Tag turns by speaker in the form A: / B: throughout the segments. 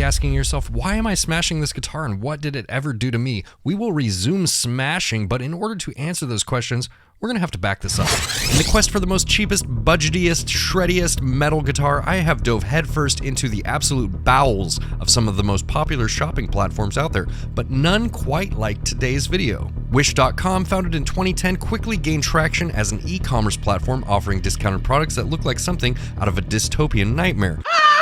A: be asking yourself, why am I smashing this guitar and what did it ever do to me? We will resume smashing, but in order to answer those questions, we're gonna have to back this up. In the quest for the most cheapest, budgetiest, shreddiest metal guitar, I have dove headfirst into the absolute bowels of some of the most popular shopping platforms out there, but none quite like today's video. Wish.com, founded in 2010, quickly gained traction as an e-commerce platform offering discounted products that look like something out of a dystopian nightmare.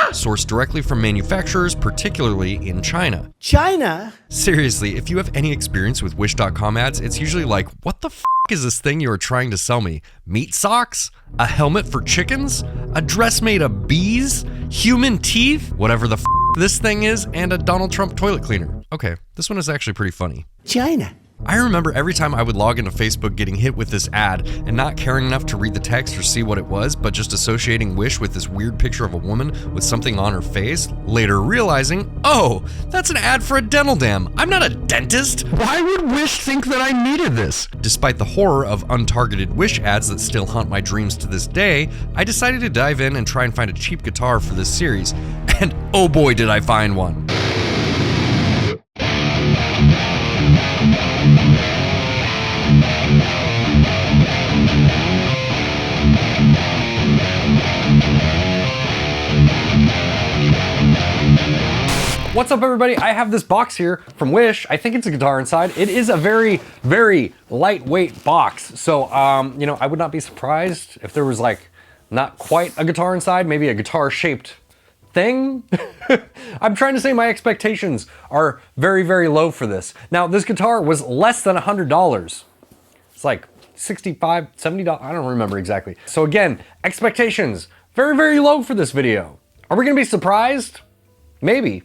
A: Sourced directly from manufacturers, particularly in China.
B: China?
A: Seriously, if you have any experience with Wish.com ads, it's usually like, what the f is this thing you are trying to sell me? Meat socks? A helmet for chickens? A dress made of bees? Human teeth? Whatever the f this thing is, and a Donald Trump toilet cleaner. Okay, this one is actually pretty funny.
B: China.
A: I remember every time I would log into Facebook getting hit with this ad and not caring enough to read the text or see what it was, but just associating Wish with this weird picture of a woman with something on her face, later realizing, oh, that's an ad for a dental dam. I'm not a dentist. Why would Wish think that I needed this? Despite the horror of untargeted Wish ads that still haunt my dreams to this day, I decided to dive in and try and find a cheap guitar for this series. And oh boy, did I find one. What's up, everybody? I have this box here from Wish. I think it's a guitar inside. It is a very, very lightweight box. So, you know, I would not be surprised if there was like not quite a guitar inside, maybe a guitar-shaped thing. I'm trying to say my expectations are very, very low for this. Now, this guitar was less than $100. It's like $65, $70, I don't remember exactly. So again, expectations, very, very low for this video. Are we gonna be surprised? Maybe.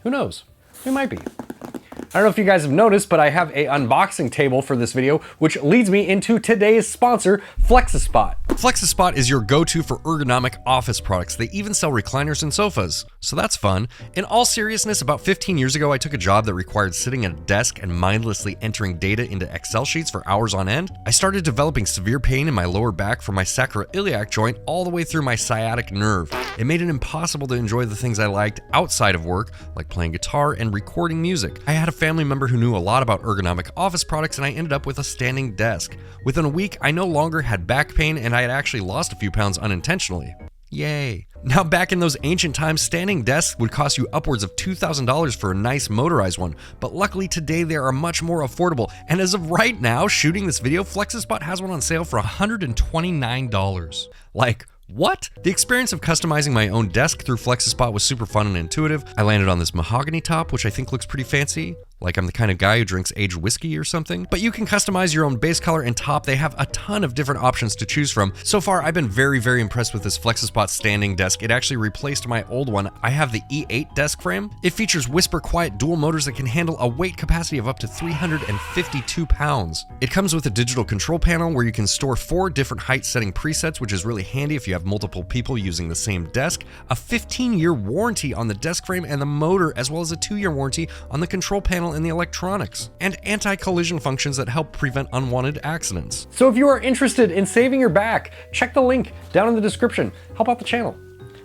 A: Who knows? We might be. I don't know if you guys have noticed, but I have an unboxing table for this video, which leads me into today's sponsor, Flexispot. Flexispot is your go-to for ergonomic office products. They even sell recliners and sofas, so that's fun. In all seriousness, about 15 years ago, I took a job that required sitting at a desk and mindlessly entering data into Excel sheets for hours on end. I started developing severe pain in my lower back from my sacroiliac joint all the way through my sciatic nerve. It made it impossible to enjoy the things I liked outside of work, like playing guitar and recording music. I had a family member who knew a lot about ergonomic office products, and I ended up with a standing desk. Within a week, I no longer had back pain, and I had actually lost a few pounds unintentionally. Yay. Now, back in those ancient times, standing desks would cost you upwards of $2,000 for a nice motorized one, but luckily today they are much more affordable, and as of right now, shooting this video, Flexispot has one on sale for $129. Like, what? The experience of customizing my own desk through Flexispot was super fun and intuitive. I landed on this mahogany top, which I think looks pretty fancy. Like I'm the kind of guy who drinks aged whiskey or something. But you can customize your own base color and top. They have a ton of different options to choose from. So far, I've been very, very impressed with this Flexispot standing desk. It actually replaced my old one. I have the E8 desk frame. It features whisper quiet dual motors that can handle a weight capacity of up to 352 pounds. It comes with a digital control panel where you can store 4 different height setting presets, which is really handy if you have multiple people using the same desk. A 15-year warranty on the desk frame and the motor, as well as a 2-year warranty on the control panel and the electronics, and anti-collision functions that help prevent unwanted accidents. So if you are interested in saving your back, check the link down in the description. Help out the channel.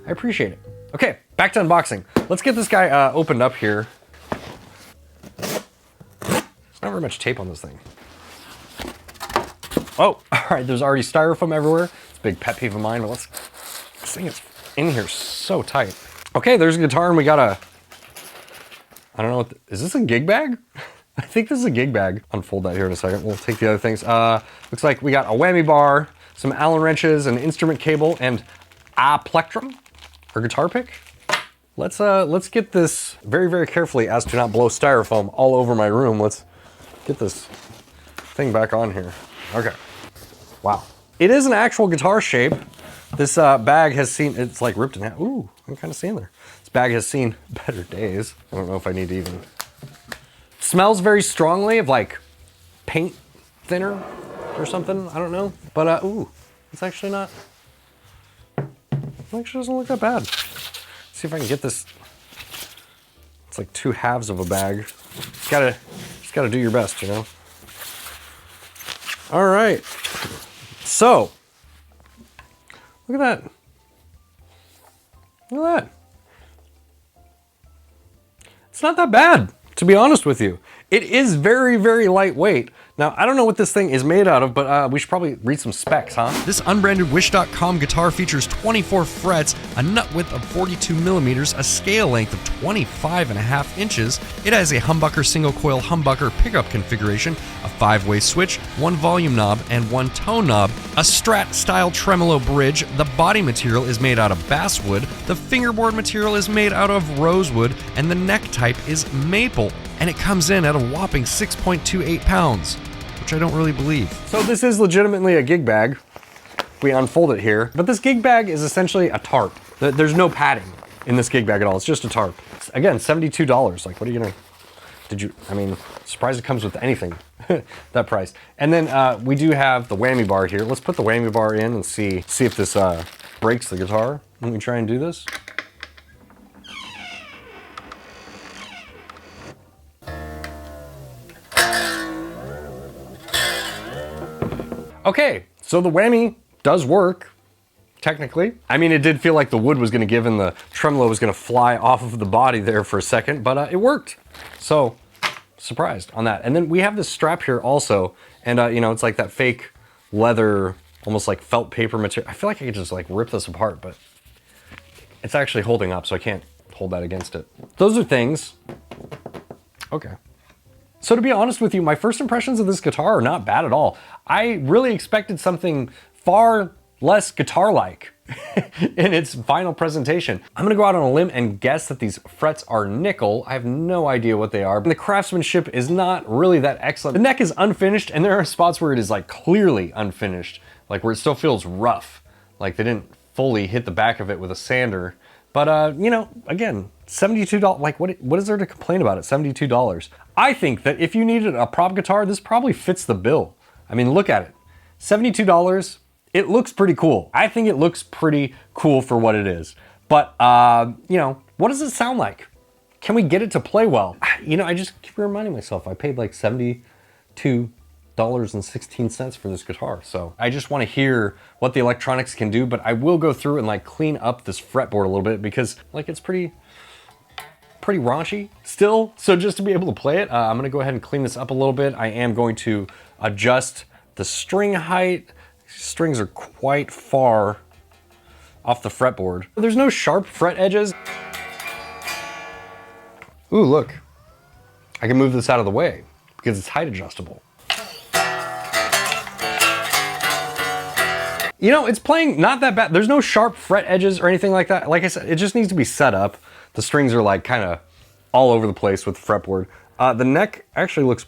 A: I appreciate it. Okay, back to unboxing. Let's get this guy opened up here. There's not very much tape on this thing. Oh, all right, there's already styrofoam everywhere. It's a big pet peeve of mine, but this thing is in here so tight. Okay, there's a guitar, and we got a, I don't know, is this a gig bag? I think this is a gig bag. Unfold that here in a second. We'll take the other things. Looks like we got a whammy bar, some Allen wrenches, an instrument cable, and a plectrum, or guitar pick. Let's get this very, very carefully as to not blow styrofoam all over my room. Let's get this thing back on here. Okay. Wow. It is an actual guitar shape. This bag has seen, it's like ripped in half. Ooh, I'm kind of seeing there. This bag has seen better days. I don't know if I need to even. It smells very strongly of like paint thinner or something. I don't know. But ooh, it's actually not. It actually doesn't look that bad. Let's see if I can get this. It's like 2 halves of a bag. Just gotta do your best, you know. All right. So, look at that. Look at that. it's not that bad, to be honest with you. It is very, very lightweight. Now, I don't know what this thing is made out of, but we should probably read some specs, huh? This unbranded 𝗦𝗏𝗏𝗏 guitar features 24 frets, a nut width of 42 millimeters, a scale length of 25.5 inches. It has a humbucker single coil humbucker pickup configuration, a 5-way switch, 1 volume knob, and 1 tone knob, a Strat style tremolo bridge. The body material is made out of basswood, the fingerboard material is made out of rosewood, and the neck type is maple. And it comes in at a whopping 6.28 pounds, which I don't really believe. So this is legitimately a gig bag. We unfold it here, but this gig bag is essentially a tarp. There's no padding in this gig bag at all. It's just a tarp. Again, $72. Like, what are you gonna, I mean, surprised it comes with anything, that price. And then we do have the whammy bar here. Let's put the whammy bar in and see if this breaks the guitar. Let me try and do this. Okay, so the whammy does work, technically. I mean, it did feel like the wood was gonna give and the tremolo was gonna fly off of the body there for a second, but it worked. So, surprised on that. And then we have this strap here also, and you know, it's like that fake leather, almost like felt paper material. I feel like I could just like rip this apart, but it's actually holding up, so I can't hold that against it. Those are things. Okay. So to be honest with you, my first impressions of this guitar are not bad at all. I really expected something far less guitar-like in its final presentation. I'm gonna go out on a limb and guess that these frets are nickel. I have no idea what they are. The craftsmanship is not really that excellent. The neck is unfinished, and there are spots where it is like clearly unfinished, like where it still feels rough, like they didn't fully hit the back of it with a sander. But you know, again, $72, like what is there to complain about at $72? I think that if you needed a prop guitar, this probably fits the bill. I mean, look at it. $72, it looks pretty cool. I think it looks pretty cool for what it is. But, you know, what does it sound like? Can we get it to play well? You know, I just keep reminding myself, I paid like $72.16 for this guitar. So I just want to hear what the electronics can do, but I will go through and like clean up this fretboard a little bit because like it's pretty raunchy still. So just to be able to play it, I'm gonna go ahead and clean this up a little bit. I am going to adjust the string height. Strings are quite far off the fretboard. There's no sharp fret edges. Ooh, look. I can move this out of the way because it's height adjustable. You know, it's playing not that bad. There's no sharp fret edges or anything like that. Like I said, it just needs to be set up. The strings are like kind of all over the place with the fretboard. The neck actually looks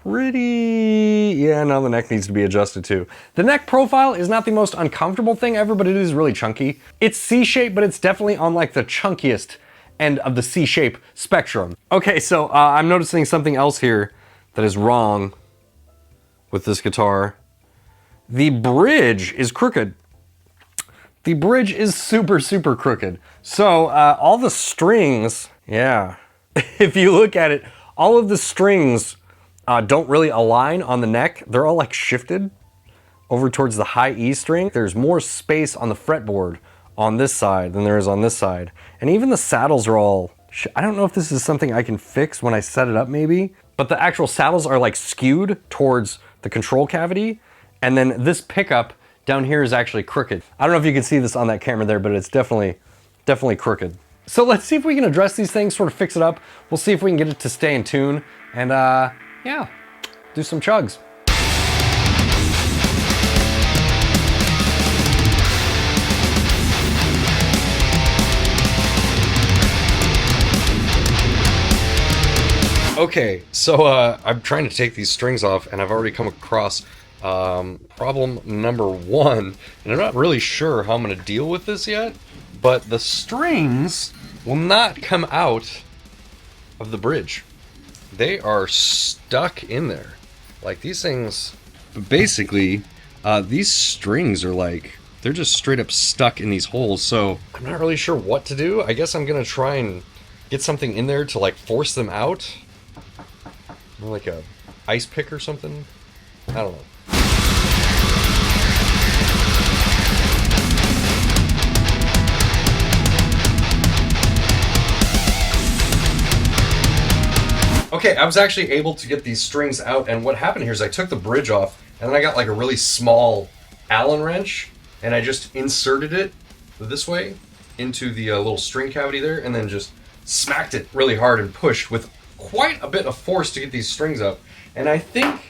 A: pretty, yeah, no, the neck needs to be adjusted too. The neck profile is not the most uncomfortable thing ever, but it is really chunky. It's C-shaped, but it's definitely on like the chunkiest end of the C-shape spectrum. Okay, so I'm noticing something else here that is wrong with this guitar. The bridge is crooked. The bridge is super, super crooked. So all the strings, yeah, if you look at it, all of the strings don't really align on the neck. They're all like shifted over towards the high E string. There's more space on the fretboard on this side than there is on this side. And even the saddles are all, I don't know if this is something I can fix when I set it up maybe, but the actual saddles are like skewed towards the control cavity. And then this pickup down here is actually crooked. I don't know if you can see this on that camera there, but it's definitely crooked. So let's see if we can address these things, sort of fix it up. We'll see if we can get it to stay in tune and yeah, do some chugs. Okay, so I'm trying to take these strings off and I've already come across problem number one, and I'm not really sure how I'm going to deal with this yet, but the strings will not come out of the bridge. They are stuck in there. Like these things, basically, these strings are like, they're just straight up stuck in these holes, so I'm not really sure what to do. I guess I'm going to try and get something in there to like force them out. Like a ice pick or something. I don't know. Okay, I was actually able to get these strings out, and what happened here is I took the bridge off, and then I got like a really small Allen wrench, and I just inserted it this way into the little string cavity there, and then just smacked it really hard and pushed with quite a bit of force to get these strings up. And I think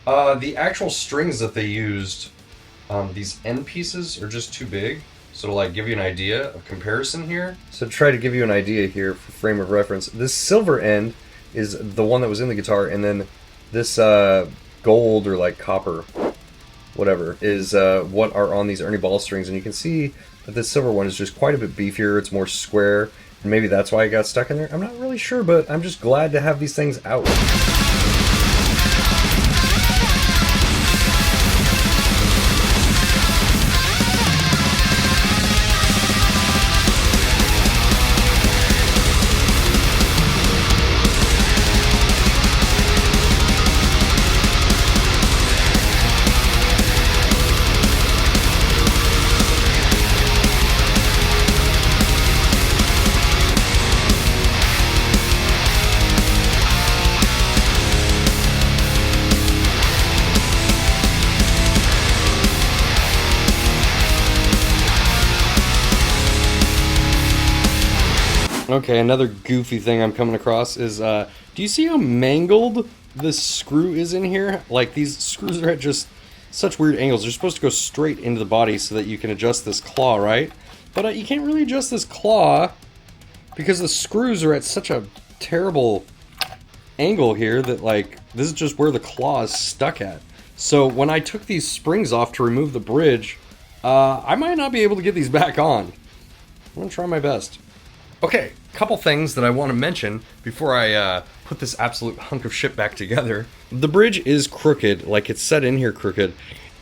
A: the actual strings that they used, these end pieces are just too big. So to like give you an idea of comparison here. So to try to give you an idea here for frame of reference, this silver end is the one that was in the guitar, and then this gold or like copper, whatever, is what are on these Ernie Ball strings. And you can see that this silver one is just quite a bit beefier, it's more square, and maybe that's why it got stuck in there. I'm not really sure, but I'm just glad to have these things out. Okay, another goofy thing I'm coming across is, do you see how mangled this screw is in here? Like, these screws are at just such weird angles. They're supposed to go straight into the body so that you can adjust this claw, right? But you can't really adjust this claw because the screws are at such a terrible angle here that, like, this is just where the claw is stuck at. So when I took these springs off to remove the bridge, I might not be able to get these back on. I'm gonna try my best. Okay, couple things that I want to mention before I put this absolute hunk of shit back together. The bridge is crooked, like it's set in here crooked,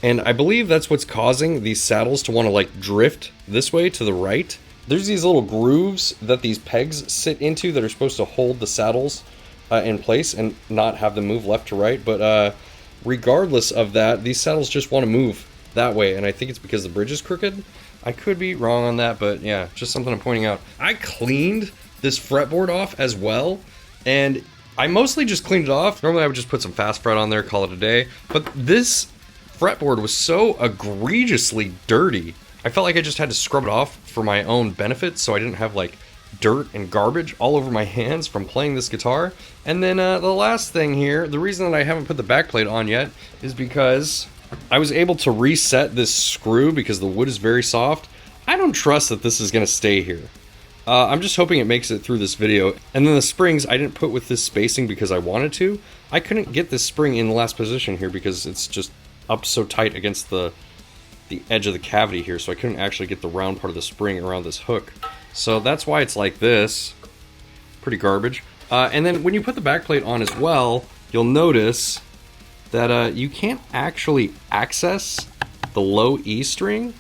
A: and I believe that's what's causing these saddles to want to like drift this way to the right. There's these little grooves that these pegs sit into that are supposed to hold the saddles in place and not have them move left to right, but regardless of that, these saddles just want to move that way, and I think it's because the bridge is crooked. I could be wrong on that, but yeah, just something I'm pointing out. I cleaned this fretboard off as well, and I mostly just cleaned it off. Normally I would just put some fast fret on there, call it a day, but this fretboard was so egregiously dirty. I felt like I just had to scrub it off for my own benefit so I didn't have like dirt and garbage all over my hands from playing this guitar. And then the last thing here, the reason that I haven't put the backplate on yet is because I was able to reset this screw because the wood is very soft. I don't trust that this is going to stay here. I'm just hoping it makes it through this video. And then the springs I didn't put with this spacing because I wanted to. I couldn't get this spring in the last position here because it's just up so tight against the edge of the cavity here, so I couldn't actually get the round part of the spring around this hook. So that's why it's like this. Pretty garbage. And then when you put the backplate on as well, you'll notice that you can't actually access the low E string.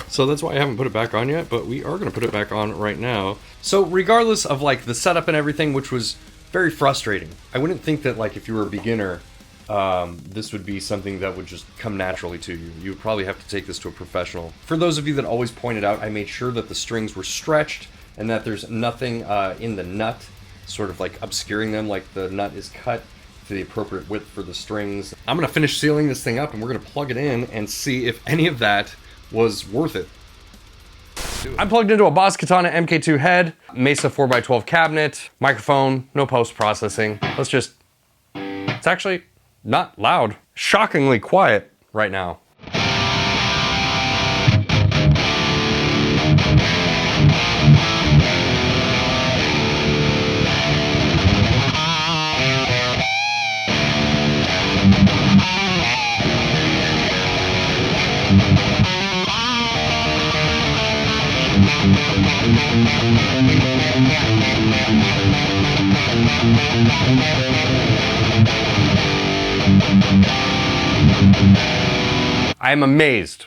A: So that's why I haven't put it back on yet, but we are going to put it back on right now. So regardless of like the setup and everything, which was very frustrating, I wouldn't think that like if you were a beginner, this would be something that would just come naturally to you. You would probably have to take this to a professional. For those of you that always pointed out, I made sure that the strings were stretched and that there's nothing in the nut sort of like obscuring them, like the nut is cut to the appropriate width for the strings. I'm going to finish sealing this thing up and we're going to plug it in and see if any of that was worth it. I'm plugged into a Boss Katana MK2 head, Mesa 4x12 cabinet, microphone, no post-processing. It's actually not loud. Shockingly quiet right now. I am amazed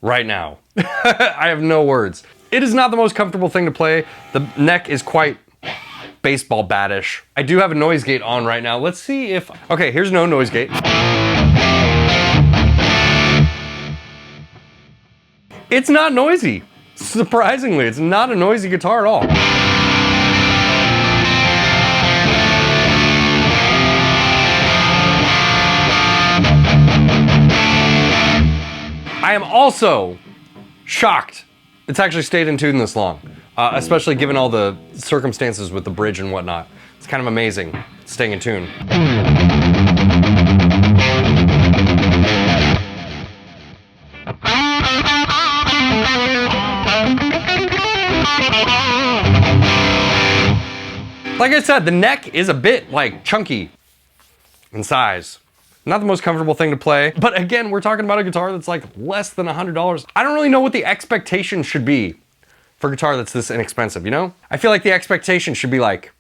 A: right now. I have no words. It is not the most comfortable thing to play. The neck is quite baseball batish. I do have a noise gate on right now. Let's see if... Okay, here's no noise gate. It's not noisy. Surprisingly, it's not a noisy guitar at all. I am also shocked it's actually stayed in tune this long, especially given all the circumstances with the bridge and whatnot. It's kind of amazing staying in tune. Like I said, the neck is a bit like chunky in size. Not the most comfortable thing to play, but again, we're talking about a guitar that's like less than $100. I don't really know what the expectation should be for a guitar that's this inexpensive, you know? I feel like the expectation should be like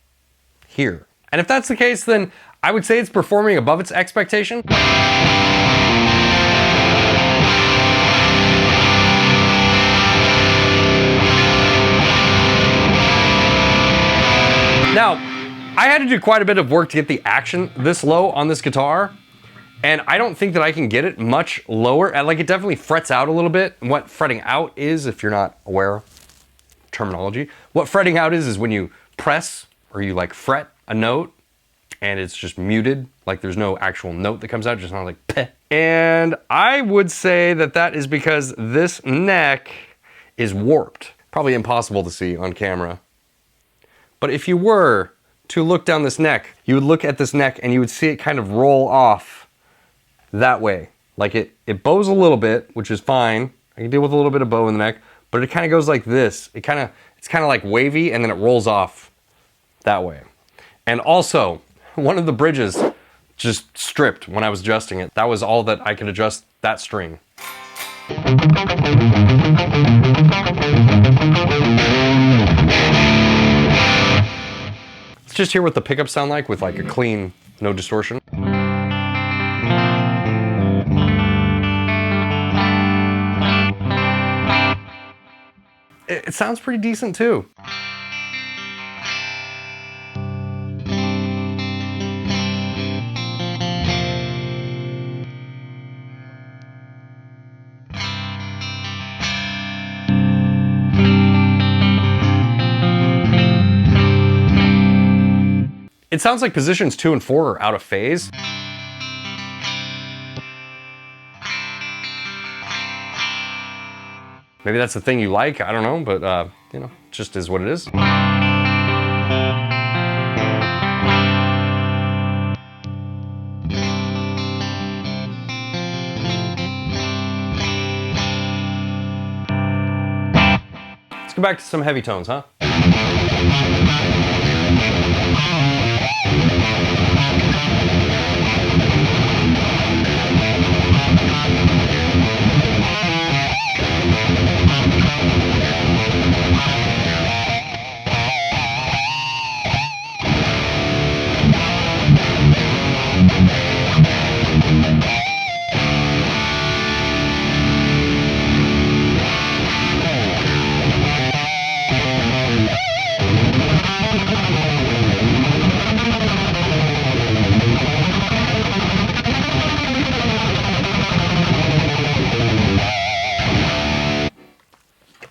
A: here. And if that's the case, then I would say it's performing above its expectation. Now, I had to do quite a bit of work to get the action this low on this guitar. And I don't think that I can get it much lower. Like, it definitely frets out a little bit. And what fretting out is, if you're not aware of terminology, what fretting out is when you press or you like fret a note and it's just muted, like there's no actual note that comes out, just not like peh. And I would say that that is because this neck is warped. Probably impossible to see on camera. But if you were to look down this neck, you would look at this neck and you would see it kind of roll off that way. Like it bows a little bit, which is fine. I can deal with a little bit of bow in the neck, but it kind of goes like this. It's kind of like wavy, and then it rolls off that way. And also, one of the bridges just stripped when I was adjusting it. That was all that I could adjust that string. Let's just hear what the pickups sound like with like a clean, no distortion. It sounds pretty decent too. It sounds like positions 2 and 4 are out of phase. Maybe that's the thing you like, I don't know, but you know, just is what it is. Let's go back to some heavy tones, huh?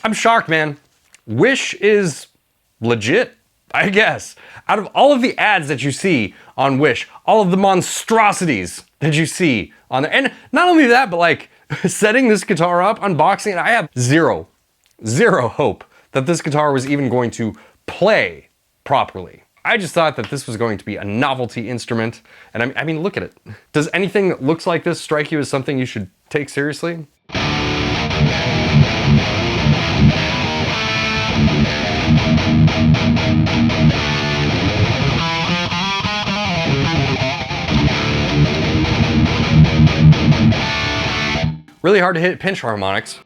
A: I'm shocked, man. Wish is legit, I guess. Out of all of the ads that you see on Wish, all of the monstrosities that you see on there, and not only that, but like setting this guitar up, unboxing it, I have zero hope that this guitar was even going to play properly. I just thought that this was going to be a novelty instrument, and I mean, look at it. Does anything that looks like this strike you as something you should take seriously? Really hard to hit pinch harmonics.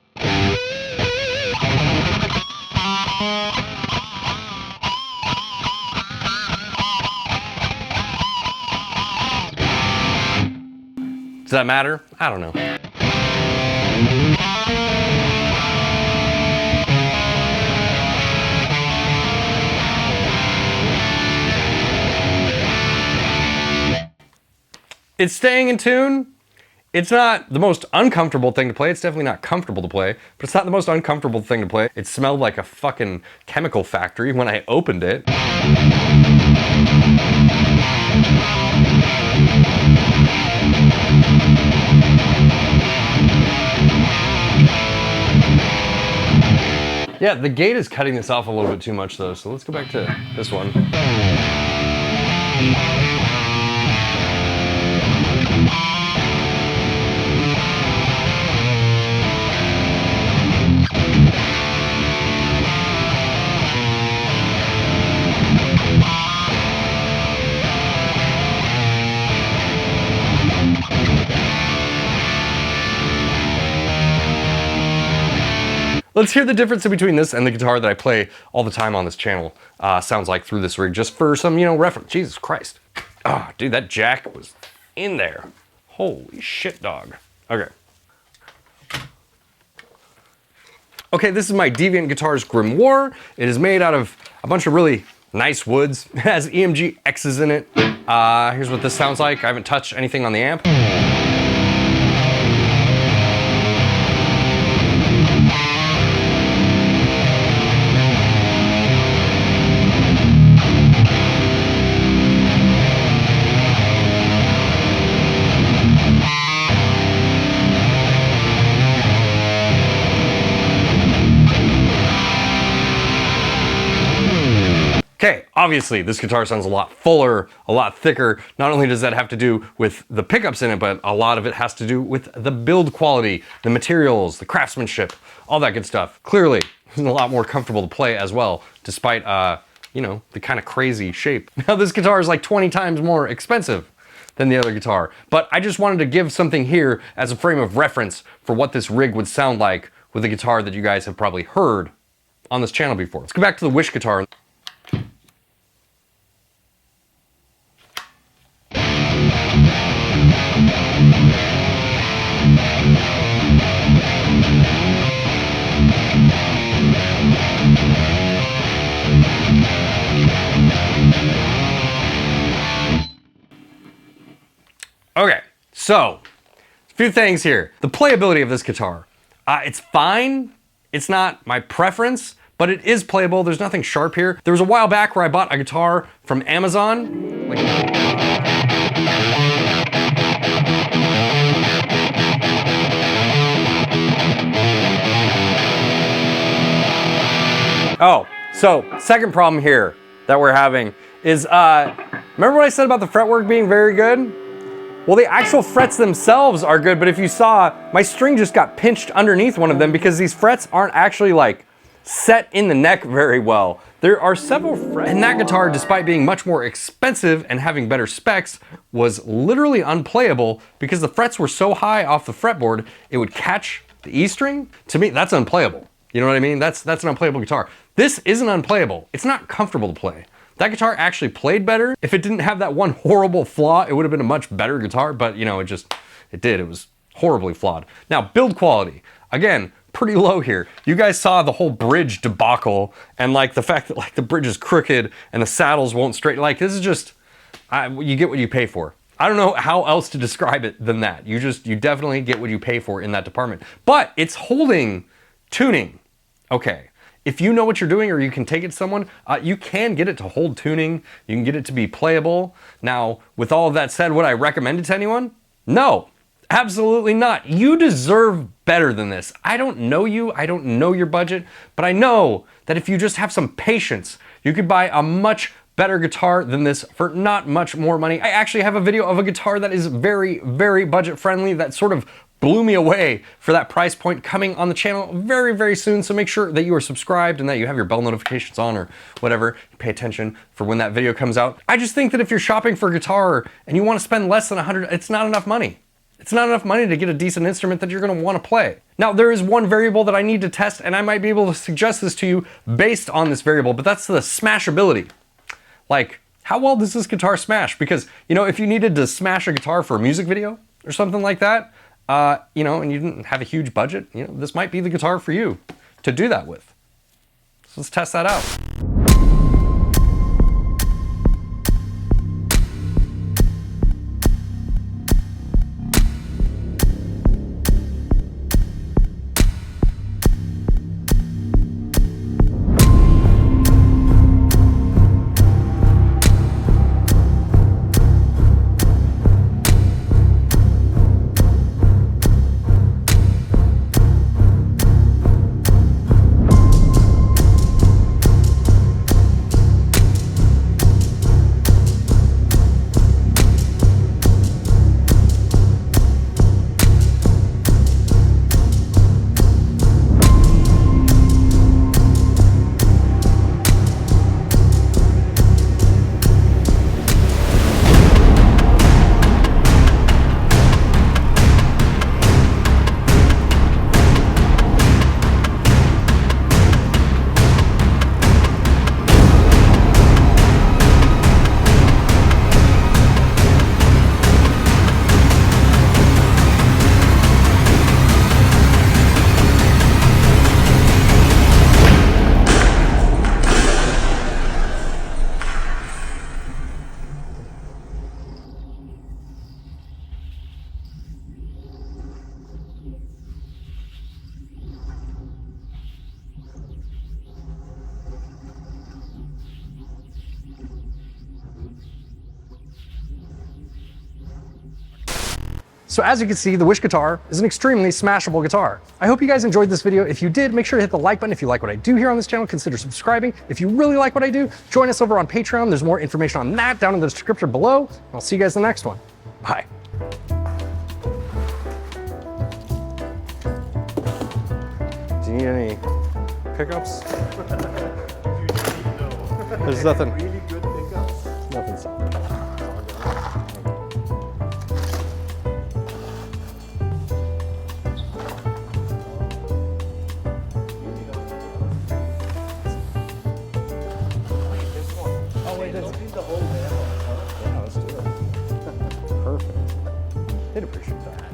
A: Does that matter? I don't know. It's staying in tune. It's not the most uncomfortable thing to play. It's definitely not comfortable to play, but it's not the most uncomfortable thing to play. It smelled like a fucking chemical factory when I opened it. Yeah, the gate is cutting this off a little bit too much though, so let's go back to this one. Let's hear the difference between this and the guitar that I play all the time on this channel. Sounds like through this rig, just for some, reference. Jesus Christ. Oh, dude, that jack was in there. Holy shit, dog. Okay. Okay, this is my Deviant Guitars Grimoire. It is made out of a bunch of really nice woods. It has EMG X's in it. Here's what this sounds like. I haven't touched anything on the amp. Okay, obviously this guitar sounds a lot fuller, a lot thicker. Not only does that have to do with the pickups in it, but a lot of it has to do with the build quality, the materials, the craftsmanship, all that good stuff. Clearly, it's a lot more comfortable to play as well, despite, the kind of crazy shape. Now this guitar is like 20 times more expensive than the other guitar, but I just wanted to give something here as a frame of reference for what this rig would sound like with a guitar that you guys have probably heard on this channel before. Let's go back to the 𝗦𝗍𝗃 guitar. Okay, so a few things here. The playability of this guitar. It's fine. It's not my preference, but it is playable. There's nothing sharp here. There was a while back where I bought a guitar from Amazon. Oh, so second problem here that we're having is, remember what I said about the fretwork being very good? Well, the actual frets themselves are good, but if you saw, my string just got pinched underneath one of them because these frets aren't actually like set in the neck very well. There are several frets. And that guitar, despite being much more expensive and having better specs, was literally unplayable because the frets were so high off the fretboard, it would catch the E string. To me, that's unplayable. You know what I mean? That's an unplayable guitar. This isn't unplayable. It's not comfortable to play. That guitar actually played better. If it didn't have that one horrible flaw, it would have been a much better guitar, but it did. It was horribly flawed. Now, build quality. Again, pretty low here. You guys saw the whole bridge debacle and like the fact that like the bridge is crooked and the saddles won't straighten. Like this is just, you get what you pay for. I don't know how else to describe it than that. You definitely get what you pay for in that department. But it's holding tuning. Okay. If you know what you're doing or you can take it to someone, you can get it to hold tuning. You can get it to be playable. Now, with all of that said, would I recommend it to anyone? No, absolutely not. You deserve better than this. I don't know you, I don't know your budget, but I know that if you just have some patience, you could buy a much better guitar than this for not much more money. I actually have a video of a guitar that is very, very budget friendly that sort of blew me away for that price point coming on the channel very, very soon. So make sure that you are subscribed and that you have your bell notifications on or whatever. Pay attention for when that video comes out. I just think that if you're shopping for a guitar and you want to spend less than $100, it's not enough money. It's not enough money to get a decent instrument that you're going to want to play. Now, there is one variable that I need to test, and I might be able to suggest this to you based on this variable, but that's the smashability. Like, how well does this guitar smash? Because, if you needed to smash a guitar for a music video or something like that, and you didn't have a huge budget, this might be the guitar for you to do that with. So let's test that out. So as you can see, the 𝗦𝗡𝗏 guitar is an extremely smashable guitar. I hope you guys enjoyed this video. If you did, make sure to hit the like button. If you like what I do here on this channel, consider subscribing. If you really like what I do, join us over on Patreon. There's more information on that down in the description below. I'll see you guys in the next one. Bye. Do you need any pickups? There's nothing.
B: Really good pickups.
A: Nothing solid.
B: Oh wait, let's do the whole demo.
A: Yeah, let's do it. Perfect. They'd appreciate that.